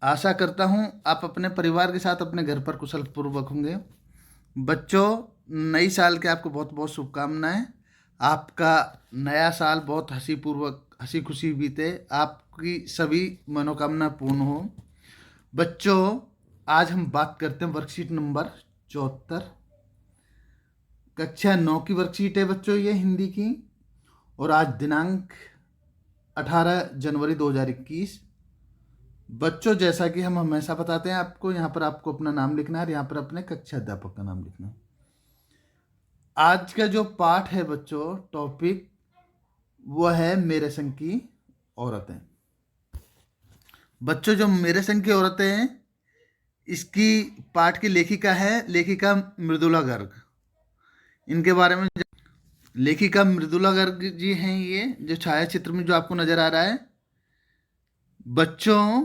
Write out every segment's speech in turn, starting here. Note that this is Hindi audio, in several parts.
आशा करता हूँ आप अपने परिवार के साथ अपने घर पर कुशल पूर्वक होंगे। बच्चों, नई साल के आपको बहुत बहुत शुभकामनाएं। आपका नया साल बहुत हंसी खुशी बीते, आपकी सभी मनोकामना पूर्ण हो। बच्चों, आज हम बात करते हैं वर्कशीट नंबर 74, कक्षा 9 की वर्कशीट है बच्चों, ये हिंदी की। और आज दिनांक 18 जनवरी 2021। बच्चों, जैसा कि हम हमेशा बताते हैं आपको, यहाँ पर आपको अपना नाम लिखना है और यहाँ पर अपने कक्षा अध्यापक का नाम लिखना है। आज का जो पाठ है बच्चों, टॉपिक, वो है मेरे संग की औरतें। बच्चों, जो मेरे संग की औरतें हैं, इसकी पाठ की लेखिका है लेखिका मृदुला गर्ग। इनके बारे में लेखिका मृदुला गर्ग जी हैं। ये जो छाया चित्र में जो आपको नजर आ रहा है, बच्चों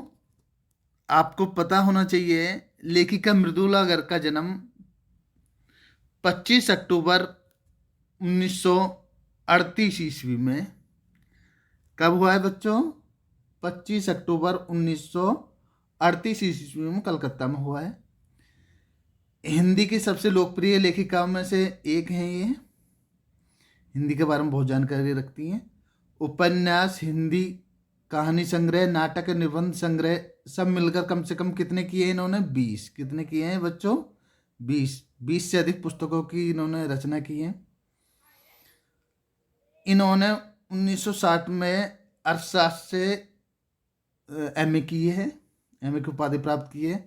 आपको पता होना चाहिए लेखिका मृदुला गर्ग का जन्म 25 अक्टूबर 1938 ईस्वी में कब हुआ है बच्चों? 25 अक्टूबर 1938 ईस्वी में कलकत्ता में हुआ है। हिंदी की सबसे लोकप्रिय लेखिकाओं में से एक हैं ये। हिंदी के बारे में बहुत जानकारी रखती हैं। उपन्यास, हिंदी कहानी संग्रह, नाटक, निबंध संग्रह सब मिलकर कम से कम कितने किए इन्होंने? 20। कितने किए हैं बच्चों? 20 से अधिक पुस्तकों की इन्होंने रचना की है। इन्होंने 1960 में अर्थशास्त्र से एमए की है, एमए की उपाधि प्राप्त की है।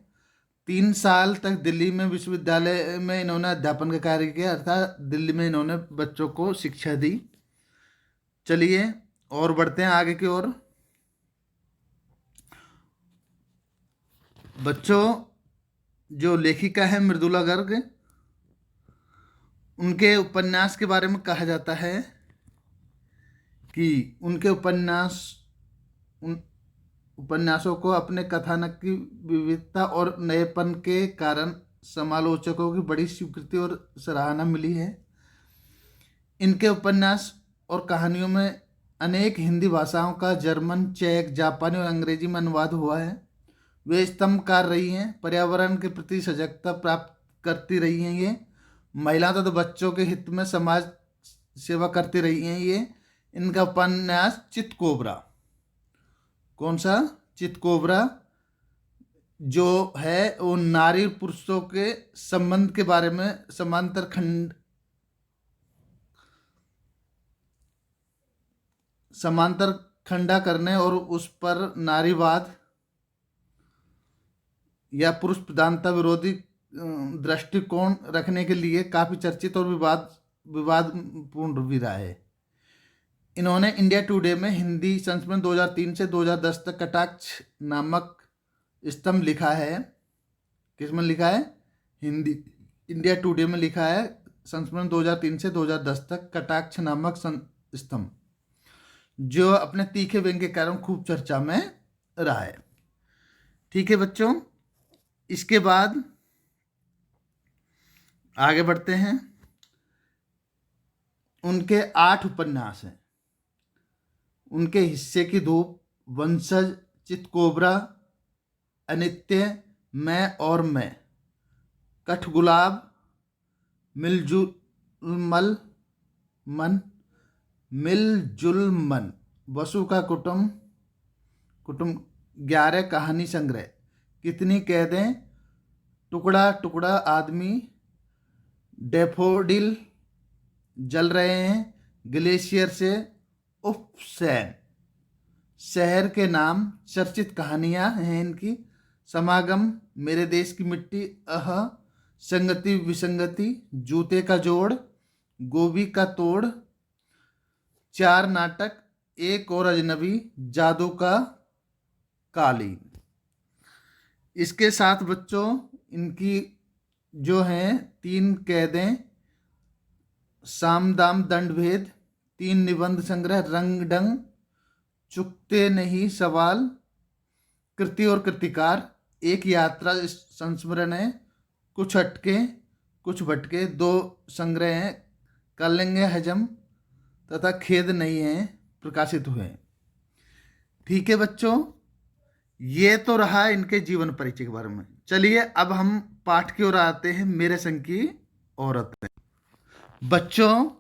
3 साल तक दिल्ली में विश्वविद्यालय में इन्होंने अध्यापन का कार्य किया, अर्थात दिल्ली में इन्होंने बच्चों को शिक्षा दी। चलिए और बढ़ते हैं आगे की ओर। बच्चों, जो लेखिका है मृदुला गर्ग, उनके उपन्यास के बारे में कहा जाता है कि उनके उपन्यासों को अपने कथानक की विविधता और नएपन के कारण समालोचकों की बड़ी स्वीकृति और सराहना मिली है। इनके उपन्यास और कहानियों में अनेक हिंदी भाषाओं का जर्मन, चेक, जापानी और अंग्रेजी में अनुवाद हुआ है। वे स्तंभकार रही हैं, पर्यावरण के प्रति सजगता प्राप्त करती रही हैं। ये महिला तथा बच्चों के हित में समाज सेवा करती रही हैं। ये इनका उपन्यास चितकोबरा, कौन सा? चितकोबरा, जो है वो नारी पुरुषों के संबंध के बारे में समांतर खंडा करने और उस पर नारीवाद या पुरुष प्रधानता विरोधी दृष्टिकोण रखने के लिए काफी चर्चित और विवादपूर्ण भी रहा है। इन्होंने इंडिया टुडे में हिंदी संस्करण 2003 से 2010 तक कटाक्ष नामक स्तंभ लिखा है। किसमें लिखा है? हिंदी इंडिया टुडे में लिखा है, संस्करण 2003 से 2010 तक कटाक्ष नामक स्तंभ, जो अपने तीखे व्यंग्य के कारण खूब चर्चा में रहा है। ठीक है बच्चों, इसके बाद आगे बढ़ते हैं। उनके 8 उपन्यास हैं। उनके हिस्से की धूप, वंशज, चितकोबरा, अनित्य, मैं और मैं, कठगुलाब, मिलजुल मन, वसु का कुटुंब, 11 कहानी संग्रह, कितनी कैदें, टुकड़ा टुकड़ा आदमी, डैफोडिल जल रहे हैं, ग्लेशियर से उपसैन, शहर के नाम, चर्चित कहानियां हैं इनकी, समागम, मेरे देश की मिट्टी, संगति विसंगति, जूते का जोड़, गोभी का तोड़, 4 नाटक, एक और अजनबी, जादू का कालीन। इसके साथ बच्चों इनकी जो हैं 3 कैदें, साम दाम दंड भेद, 3 निबंध संग्रह, रंग ढंग, चुकते नहीं सवाल, कृति और कृतिकार, एक यात्रा संस्मरण है, कुछ हटके कुछ भटके, 2 संग्रह हैं, कर लेंगे हजम तथा खेद नहीं है, प्रकाशित हुए। ठीक है बच्चों, ये तो रहा इनके जीवन परिचय के बारे में। चलिए अब हम पाठ की ओर आते हैं, मेरे संग की औरतें। बच्चों,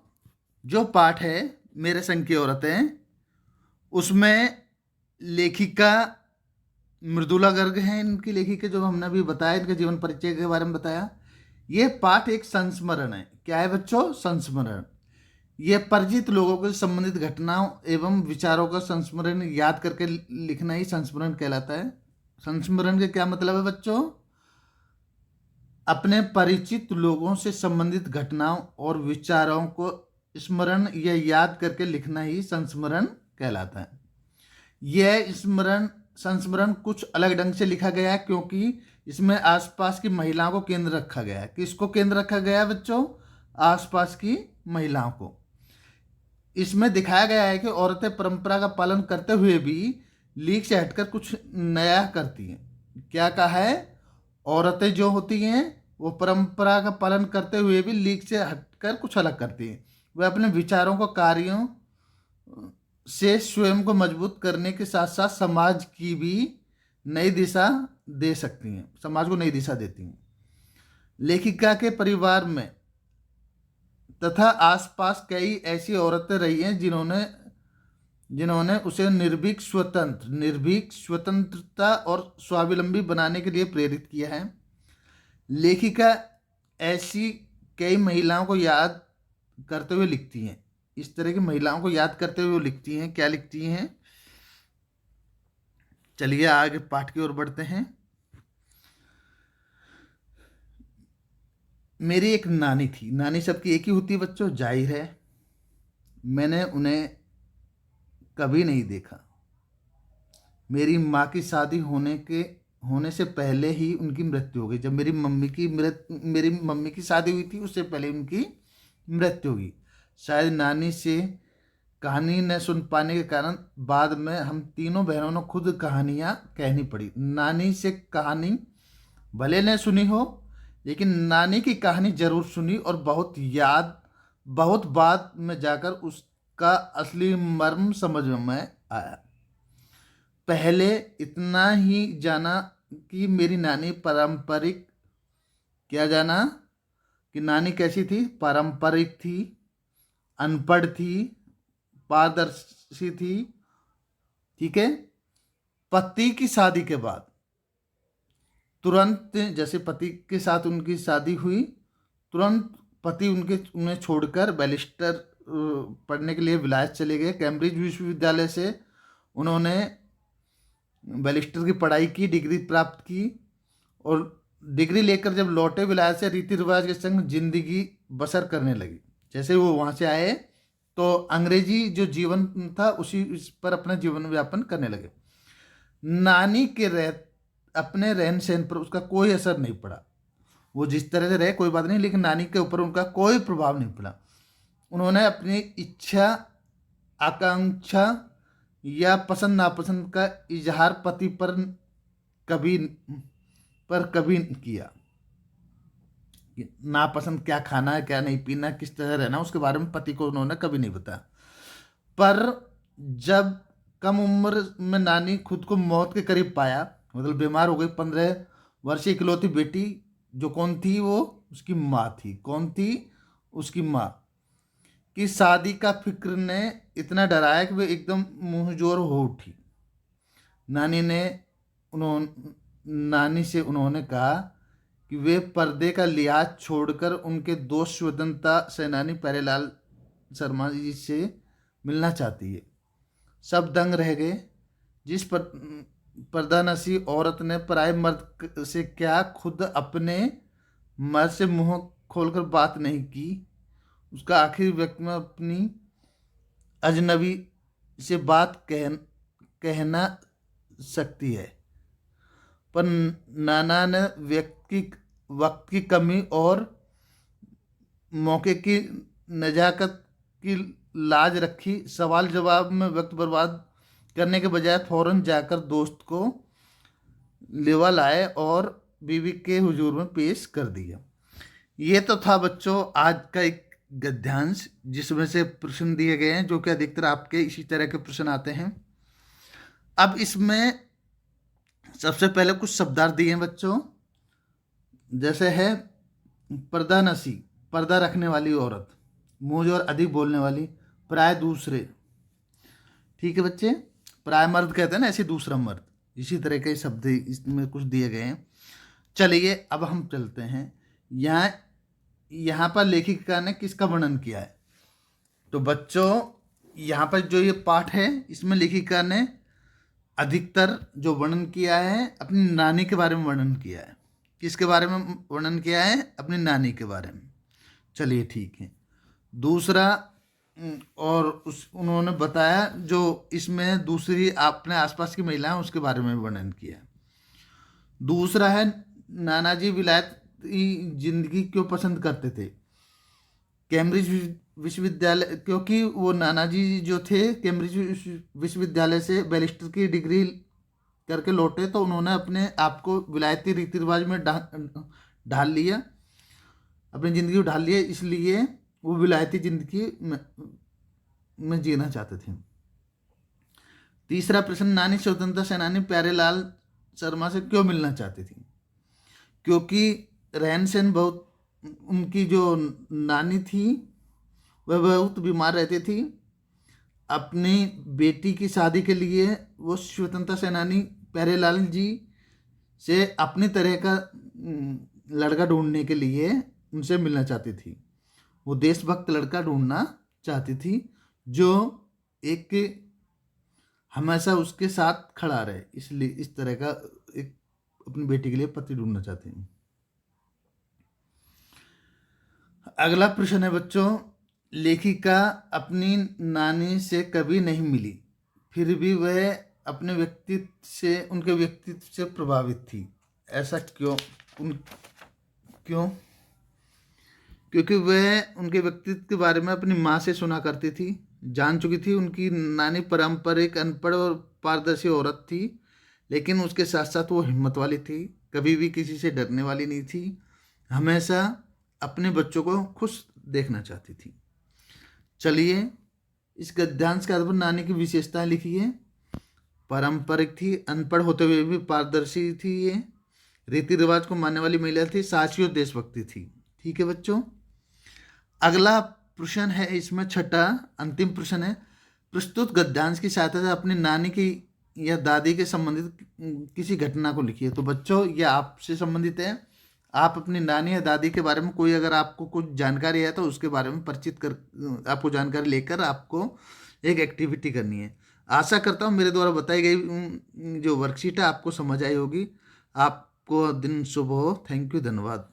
जो पाठ है मेरे संग की औरतें, उसमें लेखिका मृदुला गर्ग हैं। इनकी लेखिका जो हमने अभी बताया, इनके जीवन परिचय के बारे में बताया। ये पाठ एक संस्मरण है। क्या है बच्चों? संस्मरण। ये परिचित लोगों के संबंधित घटनाओं एवं विचारों का संस्मरण याद करके लिखना ही संस्मरण कहलाता है। संस्मरण के क्या मतलब है बच्चों? अपने परिचित लोगों से संबंधित घटनाओं और विचारों को स्मरण या याद करके लिखना ही संस्मरण कहलाता है। यह संस्मरण कुछ अलग ढंग से लिखा गया है, क्योंकि इसमें आसपास की महिलाओं को केंद्र रखा गया है। किसको केंद्र रखा गया है बच्चों? आसपास की महिलाओं को। इसमें दिखाया गया है कि औरतें परंपरा का पालन करते हुए भी लीक से हटकर कुछ नया करती हैं। क्या कहा है? औरतें जो होती हैं वो परंपरा का पालन करते हुए भी लीक से हटकर कुछ अलग करती हैं। वे अपने विचारों को, कार्यों से स्वयं को मजबूत करने के साथ साथ समाज की भी नई दिशा दे सकती हैं, समाज को नई दिशा देती हैं। लेखिका के परिवार में तथा आसपास कई ऐसी औरतें रही हैं जिन्होंने जिन्होंने उसे निर्भीक स्वतंत्रता और स्वावलंबी बनाने के लिए प्रेरित किया है। लेखिका ऐसी कई महिलाओं को याद करते हुए लिखती हैं। इस तरह की महिलाओं को याद करते हुए लिखती हैं। क्या लिखती हैं? चलिए आगे पाठ की ओर बढ़ते हैं। मेरी एक नानी थी। नानी सबकी एक ही होती है बच्चों, जाहिर है। मैंने उन्हें कभी नहीं देखा। मेरी माँ की शादी होने से पहले ही उनकी मृत्यु हो गई। जब मेरी मम्मी की शादी हुई थी, उससे पहले उनकी मृत्यु होगी। शायद नानी से कहानी न सुन पाने के कारण बाद में हम तीनों बहनों ने खुद कहानियाँ कहनी पड़ी। नानी से कहानी भले न सुनी हो, लेकिन नानी की कहानी जरूर सुनी और बहुत बाद में जाकर उसका असली मर्म समझ में आया। पहले इतना ही जाना कि मेरी नानी पारंपरिक, क्या जाना कि नानी कैसी थी? पारंपरिक थी, अनपढ़ थी, पारदर्शी थी। ठीक है। पति की शादी के बाद तुरंत, जैसे पति के साथ उनकी शादी हुई, तुरंत पति उन्हें छोड़कर बैरिस्टर पढ़ने के लिए विलायत चले गए। कैम्ब्रिज विश्वविद्यालय से उन्होंने बैरिस्टर की पढ़ाई की, डिग्री प्राप्त की, और डिग्री लेकर जब लौटे विलायत से, रीति रिवाज के संग जिंदगी बसर करने लगी। जैसे वो वहाँ से आए तो अंग्रेजी जो जीवन था उसी इस पर अपना जीवन व्यापन करने लगे। नानी के अपने रहन सहन पर उसका कोई असर नहीं पड़ा। वो जिस तरह से रहे कोई बात नहीं, लेकिन नानी के ऊपर उनका कोई प्रभाव नहीं पड़ा। उन्होंने अपनी इच्छा, आकांक्षा या पसंद नापसंद का इजहार पति कभी कभी किया। नापसंद, क्या खाना है, क्या नहीं पीना, किस तरह रहना, उसके बारे में पति को उन्होंने कभी नहीं बताया। पर जब कम उम्र में नानी खुद को मौत के करीब पाया, मतलब बीमार हो गई, 15 वर्षीय इकलौती बेटी जो कौन थी? वो उसकी माँ थी। कौन थी? उसकी माँ की शादी का फिक्र ने इतना डराया कि वे एकदम मुंहजोर हो उठी। नानी से उन्होंने कहा कि वे पर्दे का लिहाज छोड़कर उनके दोस्त स्वतंत्रता सेनानी प्यारेलाल शर्मा जी से मिलना चाहती है। सब दंग रह गए। जिस पर्दानशी औरत ने पराये मर्द से क्या खुद अपने मर्द से मुंह खोलकर बात नहीं की, उसका आखिरी वक्त में अपनी अजनबी से बात कहना सकती है। पर नाना ने वक्त की कमी और मौके की नजाकत की लाज रखी। सवाल जवाब में वक्त बर्बाद करने के बजाय फौरन जाकर दोस्त को लेवा लाए और बीवी के हुजूर में पेश कर दिया। ये तो था बच्चों आज का एक गद्यांश, जिसमें से प्रश्न दिए गए हैं, जो कि अधिकतर आपके इसी तरह के प्रश्न आते हैं। अब इसमें सबसे पहले कुछ शब्दार्थ दिए हैं बच्चों, जैसे है पर्दानसी, पर्दा रखने वाली औरत, मुंह और अधिक बोलने वाली, प्राय दूसरे। ठीक है बच्चे, प्राय मर्द कहते हैं ना, ऐसे दूसरा मर्द, इसी तरह के शब्द इसमें कुछ दिए गए हैं। चलिए अब हम चलते हैं, यहाँ यहाँ पर लेखिका ने किसका वर्णन किया है। तो बच्चों यहाँ पर जो ये पाठ है इसमें लेखिका ने अधिकतर जो वर्णन किया है अपनी नानी के बारे में वर्णन किया है। किसके बारे में वर्णन किया है? अपनी नानी के बारे में। चलिए ठीक है। दूसरा और उन्होंने बताया जो इसमें दूसरी अपने आसपास की महिलाएं उसके बारे में वर्णन किया है। दूसरा है नानाजी विलायती जिंदगी क्यों पसंद करते थे। कैम्ब्रिज विश्वविद्यालय, क्योंकि वो नानाजी जो थे कैम्ब्रिज विश्वविद्यालय से बैरिस्टर की डिग्री करके लौटे, तो उन्होंने अपने आप को विलायती रीति रिवाज में ढाल लिया, अपनी ज़िंदगी को ढाल लिया, इसलिए वो विलायती ज़िंदगी में जीना चाहते थे। तीसरा प्रश्न, नानी स्वतंत्रता सेनानी प्यारेलाल शर्मा से क्यों मिलना चाहती थी। क्योंकि रहन सहन बहुत, उनकी जो नानी थी वह बहुत बीमार रहती थी। अपनी बेटी की शादी के लिए वो स्वतंत्रता सेनानी प्यारेलाल जी से अपनी तरह का लड़का ढूंढने के लिए उनसे मिलना चाहती थी। वो देशभक्त लड़का ढूंढना चाहती थी जो एक हमेशा उसके साथ खड़ा रहे, इसलिए इस तरह का एक अपनी बेटी के लिए पति ढूंढना चाहती हूँ। अगला प्रश्न है बच्चों, लेखिका अपनी नानी से कभी नहीं मिली, फिर भी वह अपने व्यक्तित्व से, उनके व्यक्तित्व से प्रभावित थी। ऐसा क्यों? क्यों? क्योंकि वह उनके व्यक्तित्व के बारे में अपनी माँ से सुना करती थी, जान चुकी थी। उनकी नानी पारंपरिक अनपढ़ और पारदर्शी औरत थी, लेकिन उसके साथ साथ वो हिम्मत वाली थी, कभी भी किसी से डरने वाली नहीं थी, हमेशा अपने बच्चों को खुश देखना चाहती थी। चलिए इस गद्यांश के आधार पर नानी की विशेषताएं लिखिए। पारंपरिक थी, अनपढ़ होते हुए भी पारदर्शी थी, ये रीति रिवाज को मानने वाली महिला थी, साहसी और देशभक्ति थी। ठीक है बच्चों, अगला प्रश्न है इसमें छठा अंतिम प्रश्न है, प्रस्तुत गद्यांश की सहायता से अपनी नानी की या दादी के संबंधित किसी घटना को लिखिए। तो बच्चों ये आपसे संबंधित है, आप अपनी नानी या दादी के बारे में कोई अगर आपको कुछ जानकारी है तो उसके बारे में परिचित कर, आपको जानकारी लेकर आपको एक एक्टिविटी करनी है। आशा करता हूँ मेरे द्वारा बताई गई जो वर्कशीट है आपको समझ आई होगी। आपको दिन शुभ हो। थैंक यू, धन्यवाद।